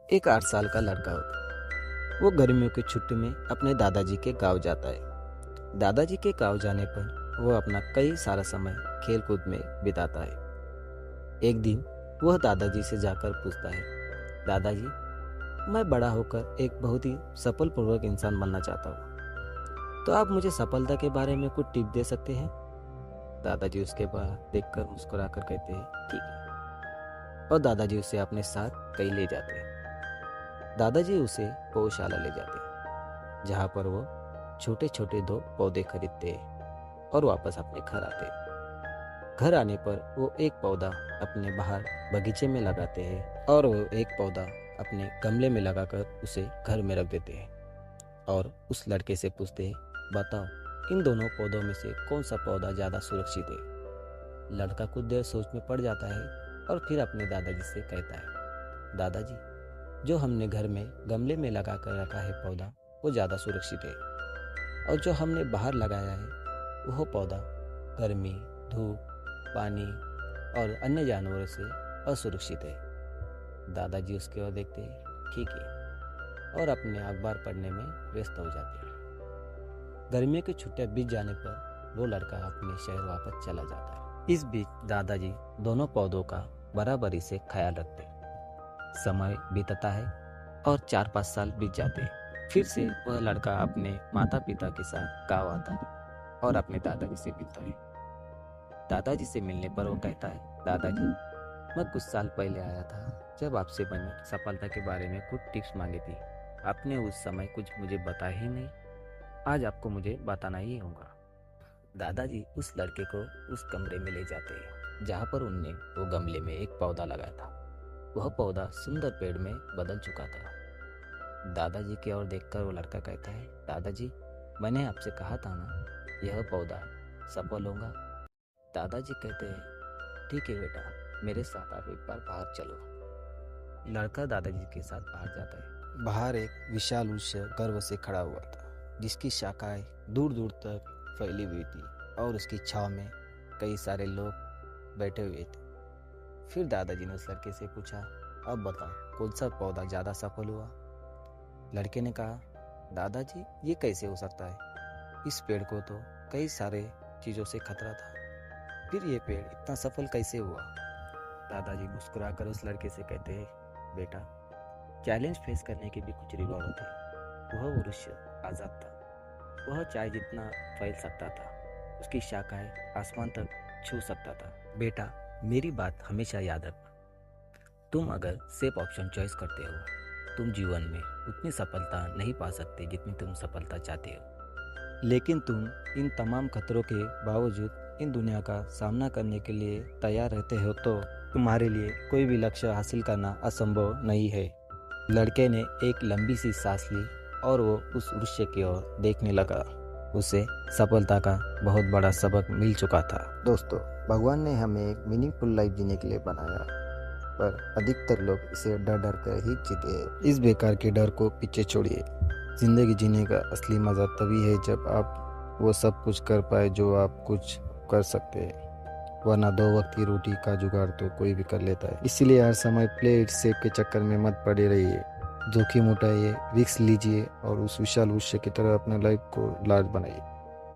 एक 8 साल का लड़का होता है। वो गर्मियों की छुट्टी में अपने दादाजी के गांव जाता है। दादाजी के गांव जाने पर वो अपना कई सारा समय खेल कूद में बिताता है। एक दिन वह दादाजी से जाकर पूछता है, दादाजी, मैं बड़ा होकर एक बहुत ही सफल पूर्वक इंसान बनना चाहता हूँ, तो आप मुझे सफलता के बारे में कुछ टिप दे सकते हैं? दादाजी उसके बाद देखकर मुस्कुराकर कहते हैं, ठीक है। और दादाजी उसे अपने साथ कहीं ले जाते हैं। दादाजी उसे पौधशाला ले जाते हैं, जहाँ पर वो छोटे छोटे दो पौधे खरीदते हैं और वापस अपने घर आते हैं। घर आने पर वो एक पौधा अपने बाहर बगीचे में लगाते हैं और वो एक पौधा अपने गमले में लगाकर उसे घर में रख देते हैं और उस लड़के से पूछते हैं, बताओ, इन दोनों पौधों में से कौन सा पौधा ज़्यादा सुरक्षित है? लड़का कुछ देर सोच में पड़ जाता है और फिर अपने दादाजी से कहता है, दादाजी, जो हमने घर में गमले में लगा कर रखा है पौधा, वो ज़्यादा सुरक्षित है, और जो हमने बाहर लगाया है वह पौधा गर्मी, धूप, पानी और अन्य जानवरों से असुरक्षित है। दादाजी उसकी ओर देखते हैं, ठीक है, और अपने अखबार पढ़ने में व्यस्त हो जाते हैं। गर्मियों की छुट्टियां बीत जाने पर वो लड़का अपने शहर वापस चला जाता है। इस बीच दादाजी दोनों पौधों का बराबरी से ख्याल रखते हैं। समय बीतता है और 4-5 साल बीत जाते हैं। फिर से वह लड़का अपने माता पिता के साथ गाँव आता है और अपने दादाजी से मिलता है। दादाजी से मिलने पर वो कहता है, दादाजी, मैं कुछ साल पहले आया था जब आपसे मैंने सफलता के बारे में कुछ टिप्स मांगी थी। आपने उस समय कुछ मुझे बताया ही नहीं। आज आपको मुझे बताना ही होगा। दादाजी उस लड़के को उस कमरे में ले जाते हैं जहाँ पर उनने वो गमले में एक पौधा लगाया था। वह पौधा सुंदर पेड़ में बदल चुका था। दादाजी की ओर देखकर वो लड़का कहता है, दादाजी, मैंने आपसे कहा था ना, यह पौधा सफल होगा। दादाजी कहते हैं, ठीक है बेटा, मेरे साथ आप एक बार बाहर चलो। लड़का दादाजी के साथ बाहर जाता है। बाहर एक विशाल वृक्ष गर्व से खड़ा हुआ था, जिसकी शाखाएं दूर दूर तक फैली हुई थी और उसकी छांव में कई सारे लोग बैठे हुए थे। फिर दादाजी ने उस लड़के से पूछा, अब बताओ, कौन सा पौधा ज़्यादा सफल हुआ? लड़के ने कहा, दादाजी, ये कैसे हो सकता है? इस पेड़ को तो कई सारे चीज़ों से खतरा था, फिर ये पेड़ इतना सफल कैसे हुआ? दादाजी मुस्कुराकर उस लड़के से कहते हैं, बेटा, चैलेंज फेस करने के भी कुछ रिवॉर्ड होते हैं। वह वृक्ष आज़ाद था, वह चाहे जितना फैल सकता था, उसकी शाखाएं आसमान तक छू सकता था। बेटा, मेरी बात हमेशा याद रखना, तुम अगर सेफ ऑप्शन चॉइस करते हो, तुम जीवन में उतनी सफलता नहीं पा सकते जितनी तुम सफलता चाहते हो। लेकिन तुम इन तमाम खतरों के बावजूद इन दुनिया का सामना करने के लिए तैयार रहते हो, तो तुम्हारे लिए कोई भी लक्ष्य हासिल करना असंभव नहीं है। लड़के ने एक लंबी सी सांस ली और वो उस वृक्ष की ओर देखने लगा। उसे सफलता का बहुत बड़ा सबक मिल चुका था। दोस्तों, भगवान ने हमें एक मीनिंगफुल लाइफ जीने के लिए बनाया, पर अधिकतर लोग इसे डर डर कर ही जीते हैं। इस बेकार के डर को पीछे छोड़िए। जिंदगी जीने का असली मजा तभी है जब आप वो सब कुछ कर पाए जो आप कुछ कर सकते हैं, वरना 2 वक्त की रोटी का जुगाड़ तो कोई भी कर लेता है। इसीलिए हर समय प्ले इट सेफ के चक्कर में मत पड़े रहिए। जोखिम उठाइए, रिस्क लीजिए और उस विशाल वृक्ष की तरह अपने लाइफ को लार्ज बनाइए।